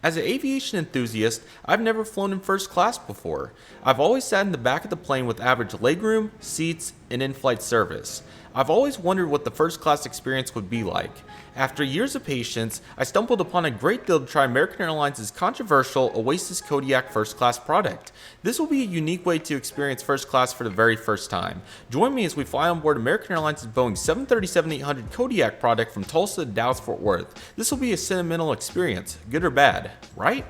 As an aviation enthusiast, I've never flown in first class before. I've always sat in the back of the plane with average legroom, seats, and in-flight service. I've always wondered what the first class experience would be like. After years of patience, I stumbled upon a great deal to try American Airlines' controversial Oasis Kodiak first class product. This will be a unique way to experience first class for the very first time. Join me as we fly on board American Airlines' Boeing 737-800 Kodiak product from Tulsa to Dallas-Fort Worth. This will be a sentimental experience, good or bad, right?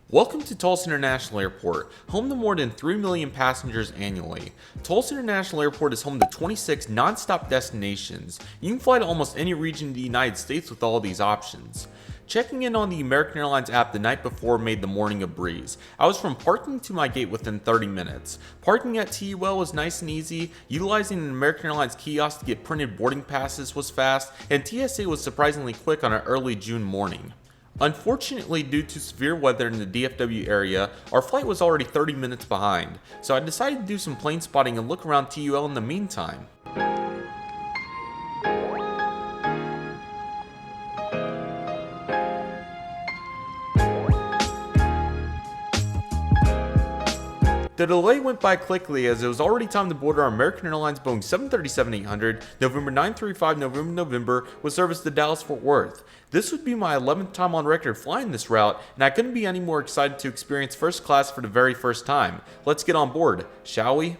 Welcome to Tulsa International Airport, home to more than 3 million passengers annually. Tulsa International Airport is home to 26 non-stop destinations. You can fly to almost any region of the United States with all these options. Checking in on the American Airlines app the night before made the morning a breeze. I was from parking to my gate within 30 minutes. Parking at TUL was nice and easy, utilizing an American Airlines kiosk to get printed boarding passes was fast, and TSA was surprisingly quick on an early June morning. Unfortunately, due to severe weather in the DFW area, our flight was already 30 minutes behind, so I decided to do some plane spotting and look around TUL in the meantime. The delay went by quickly as it was already time to board our American Airlines Boeing 737-800 November 935 November with service to Dallas-Fort Worth. This would be my 11th time on record flying this route, and I couldn't be any more excited to experience first class for the very first time. Let's get on board, shall we?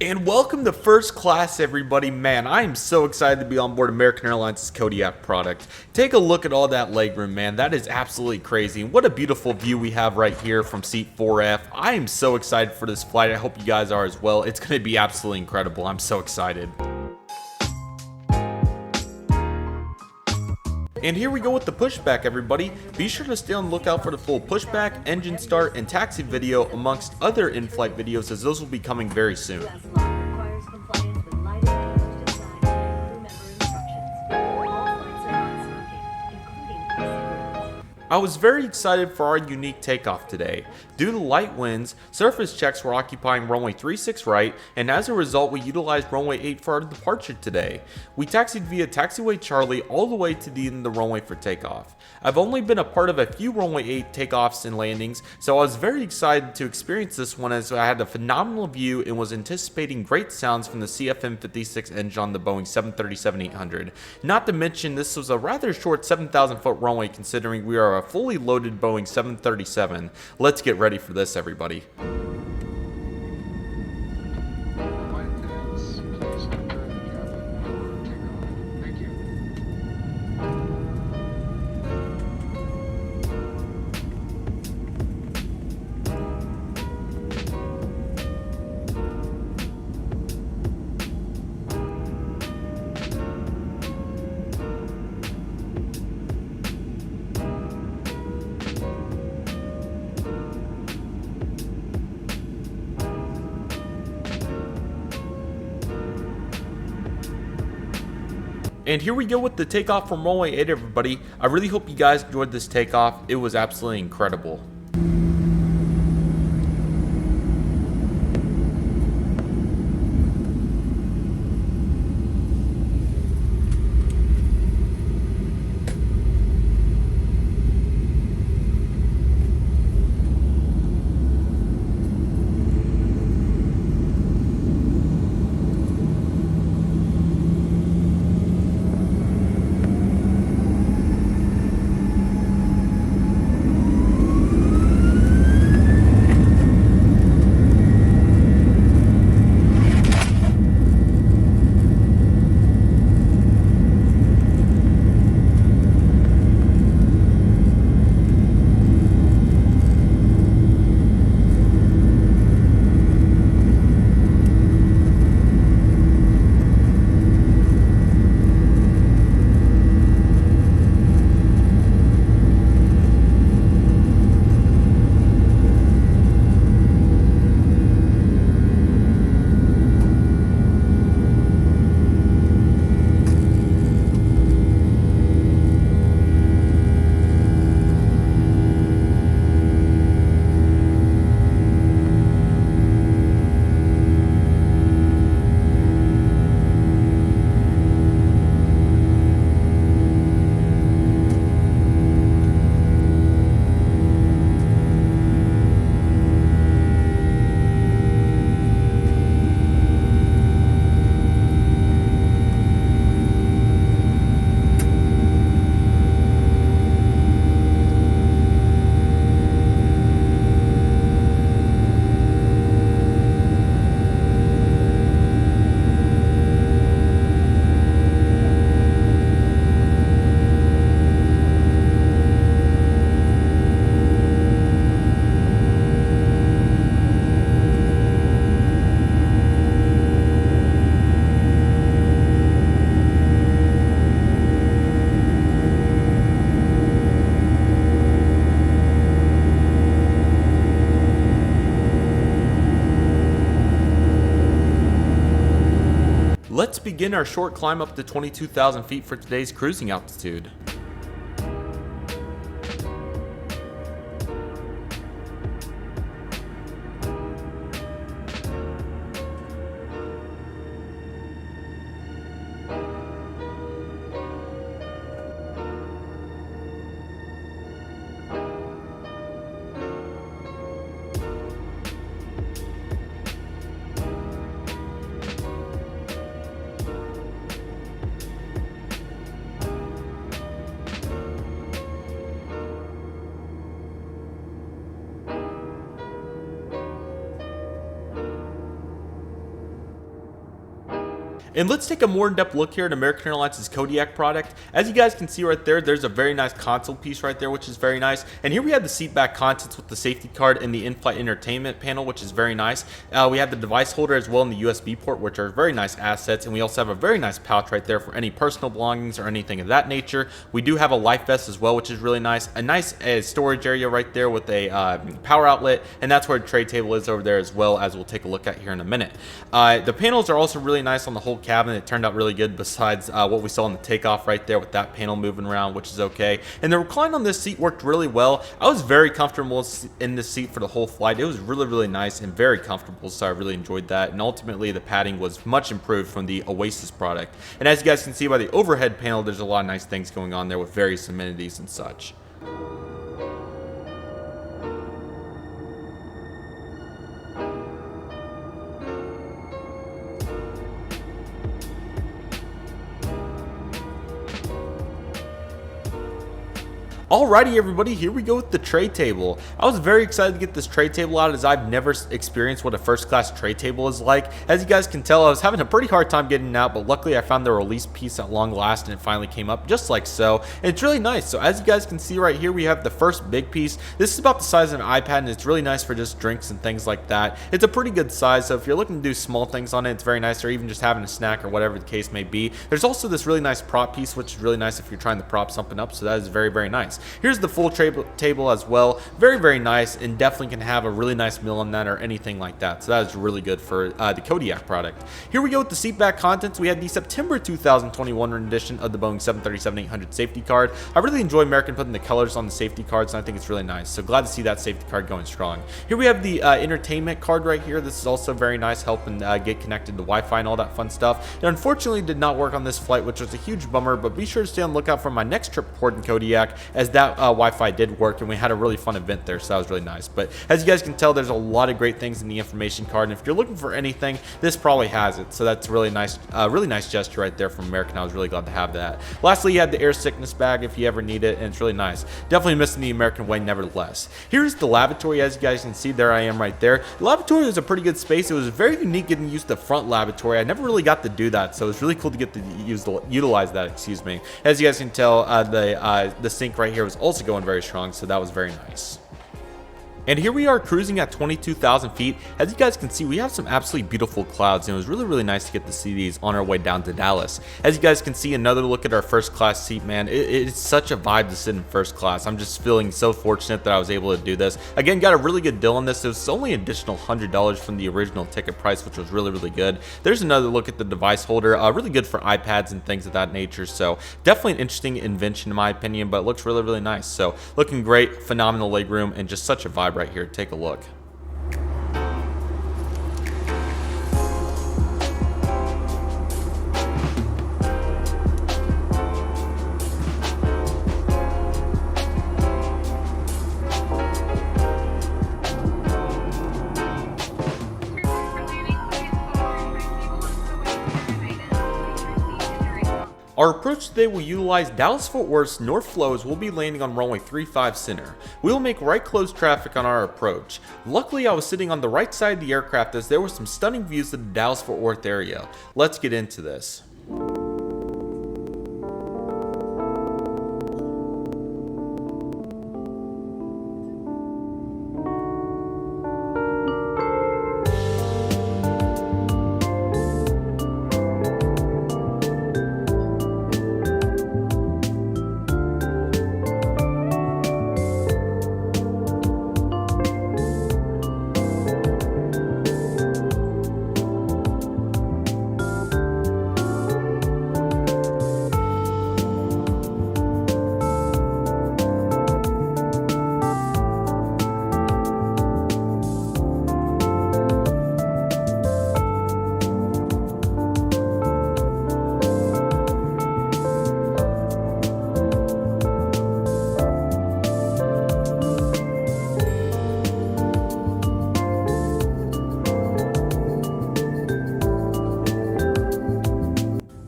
And welcome to first class, everybody. Man, I am so excited to be on board American Airlines' Kodiak product. Take a look at all that legroom, man. That is absolutely crazy. What a beautiful view we have right here from seat 4F. I am so excited for this flight. I hope you guys are as well. It's going to be absolutely incredible. I'm so excited. And here we go with the pushback, everybody. Be sure to stay on the lookout for the full pushback, engine start, and taxi video amongst other in-flight videos, as those will be coming very soon. I was very excited for our unique takeoff today. Due to light winds, surface checks were occupying runway 36 right, and as a result we utilized runway 8 for our departure today. We taxied via taxiway Charlie all the way to the end of the runway for takeoff. I've only been a part of a few runway 8 takeoffs and landings, so I was very excited to experience this one as I had a phenomenal view and was anticipating great sounds from the CFM56 engine on the Boeing 737-800. Not to mention this was a rather short 7,000 foot runway considering we are a fully loaded Boeing 737. Let's get ready for this, everybody. And here we go with the takeoff from runway 8, everybody. I really hope you guys enjoyed this takeoff. It was absolutely incredible. Let's begin our short climb up to 22,000 feet for today's cruising altitude. And let's take a more in-depth look here at American Airlines' Kodiak product. As you guys can see right there, there's a very nice console piece right there, which is very nice. And here we have the seat back contents with the safety card and the in-flight entertainment panel, which is very nice. We have the device holder as well and the USB port, which are very nice assets. And we also have a very nice pouch right there for any personal belongings or anything of that nature. We do have a life vest as well, which is really nice. A nice storage area right there with a power outlet, and that's where the tray table is over there as well, as we'll take a look at here in a minute. The panels are also really nice on the whole cabin. It turned out really good, besides what we saw in the takeoff right there with that panel moving around, which is okay. And the recline on this seat worked really well. I was very comfortable in this seat for the whole flight. It was really nice and very comfortable, so I really enjoyed that. And ultimately the padding was much improved from the Oasis product. And as you guys can see by the overhead panel, there's a lot of nice things going on there with various amenities and such. Alrighty everybody, here we go with the tray table. I was very excited to get this tray table out, as I've never experienced what a first class tray table is like. As you guys can tell, I was having a pretty hard time getting it out, but luckily I found the release piece at long last and it finally came up just like so. And it's really nice. So as you guys can see right here, we have the first big piece. This is about the size of an iPad and it's really nice for just drinks and things like that. It's a pretty good size, so if you're looking to do small things on it, it's very nice, or even just having a snack or whatever the case may be. There's also this really nice prop piece, which is really nice if you're trying to prop something up, so that is very nice. Here's the full table as well. Very nice, and definitely can have a really nice meal on that or anything like that. So that is really good for the Kodiak product. Here we go with the seat back contents. We had the September 2021 edition of the Boeing 737-800 safety card. I really enjoy American putting the colors on the safety cards, and I think it's really nice. So glad to see that safety card going strong. Here we have the entertainment card right here. This is also very nice, helping get connected to Wi-Fi and all that fun stuff. It unfortunately did not work on this flight, which was a huge bummer, but be sure to stay on the lookout for my next trip port in Kodiak, as that Wi-Fi did work and we had a really fun event there, so that was really nice. But as you guys can tell, there's a lot of great things in the information card, and if you're looking for anything, this probably has it. So that's really nice gesture right there from American. I was really glad to have that. Lastly, you have the air sickness bag if you ever need it, and it's really nice. Definitely missing the American way nevertheless. Here's the lavatory. As you guys can see, there I am right there. The lavatory was a pretty good space. It was very unique getting used to the front lavatory. I never really got to do that, so it's really cool to get to utilize that, excuse me. As you guys can tell, the sink right here was also going very strong, so that was very nice. And here we are cruising at 22,000 feet. As you guys can see, we have some absolutely beautiful clouds, and it was really nice to get to see these on our way down to Dallas. As you guys can see, another look at our first class seat, man. It's such a vibe to sit in first class. I'm just feeling so fortunate that I was able to do this. Again, got a really good deal on this. It was only an additional $100 from the original ticket price, which was really good. There's another look at the device holder, really good for iPads and things of that nature. So definitely an interesting invention in my opinion, but it looks really nice. So looking great, phenomenal legroom, and just such a vibe right here. Take a look. Our approach today will utilize Dallas-Fort Worth's North Flow, as we'll be landing on runway 35 center. We will make right close traffic on our approach. Luckily, I was sitting on the right side of the aircraft, as there were some stunning views of the Dallas-Fort Worth area. Let's get into this.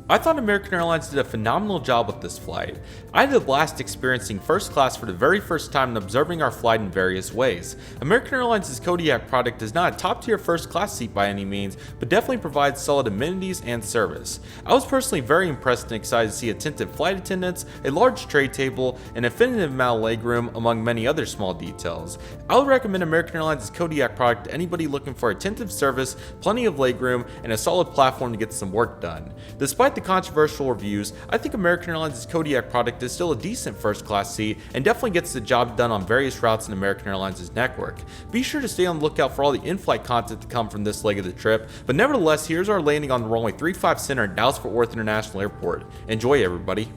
I thought American Airlines did a phenomenal job with this flight. I had a blast experiencing first class for the very first time and observing our flight in various ways. American Airlines' Kodiak product is not a top tier first class seat by any means, but definitely provides solid amenities and service. I was personally very impressed and excited to see attentive flight attendants, a large tray table, an infinite amount of legroom, among many other small details. I would recommend American Airlines' Kodiak product to anybody looking for attentive service, plenty of legroom, and a solid platform to get some work done. Despite the controversial reviews, I think American Airlines' Kodiak product is still a decent first class seat and definitely gets the job done on various routes in American Airlines' network. Be sure to stay on the lookout for all the in-flight content to come from this leg of the trip, but nevertheless, here's our landing on the runway 35 center at Dallas-Fort Worth International Airport. Enjoy, everybody.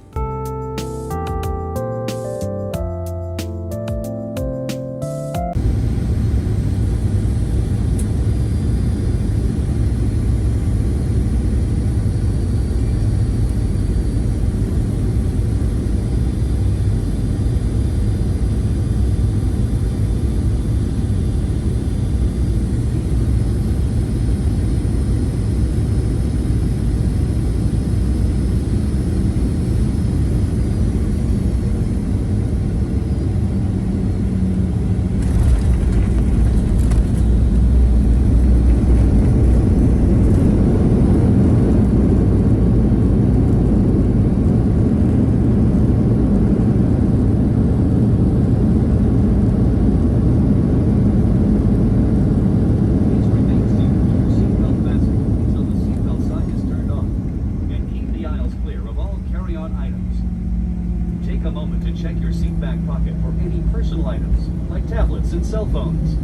Take a moment to check your seat back pocket for any personal items, like tablets and cell phones.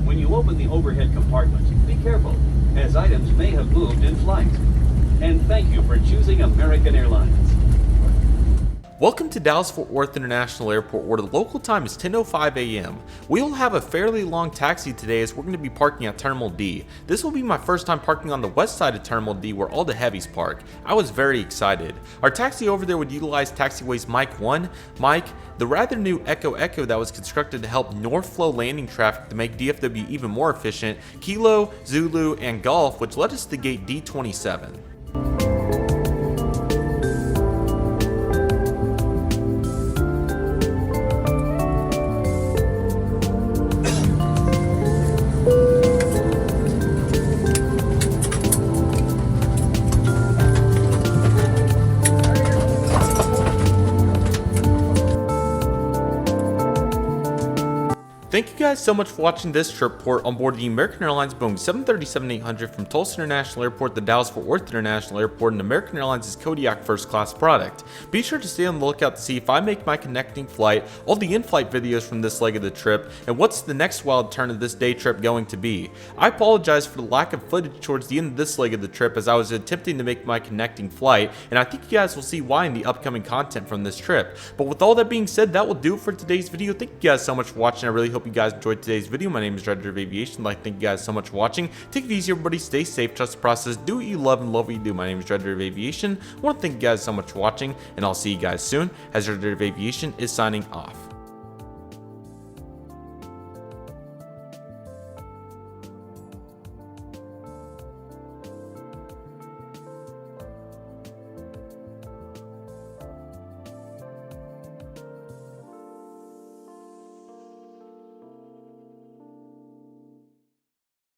When you open the overhead compartment, be careful, as items may have moved in flight. And thank you for choosing American Airlines. Welcome to Dallas-Fort Worth International Airport, where the local time is 10:05 a.m. We will have a fairly long taxi today as we're going to be parking at Terminal D. This will be my first time parking on the west side of Terminal D where all the heavies park. I was very excited. Our taxi over there would utilize taxiways Mike 1, Mike, the rather new Echo Echo that was constructed to help north flow landing traffic to make DFW even more efficient, Kilo, Zulu, and Golf, which led us to Gate D27. Thank you guys so much for watching this trip report on board the American Airlines Boeing 737-800 from Tulsa International Airport to Dallas-Fort Worth International Airport and American Airlines' Kodiak first class product. Be sure to stay on the lookout to see if I make my connecting flight, all the in-flight videos from this leg of the trip, and what's the next wild turn of this day trip going to be. I apologize for the lack of footage towards the end of this leg of the trip as I was attempting to make my connecting flight, and I think you guys will see why in the upcoming content from this trip. But with all that being said, that will do it for today's video. Thank you guys so much for watching. I really hope you guys enjoyed today's video. My name is Director of Aviation. I'd like to thank you guys so much for watching. Take it easy, everybody. Stay safe, trust the process, do what you love, and love what you do. My name is Director of Aviation. I want to thank you guys so much for watching, and I'll see you guys soon as Director of Aviation is signing off.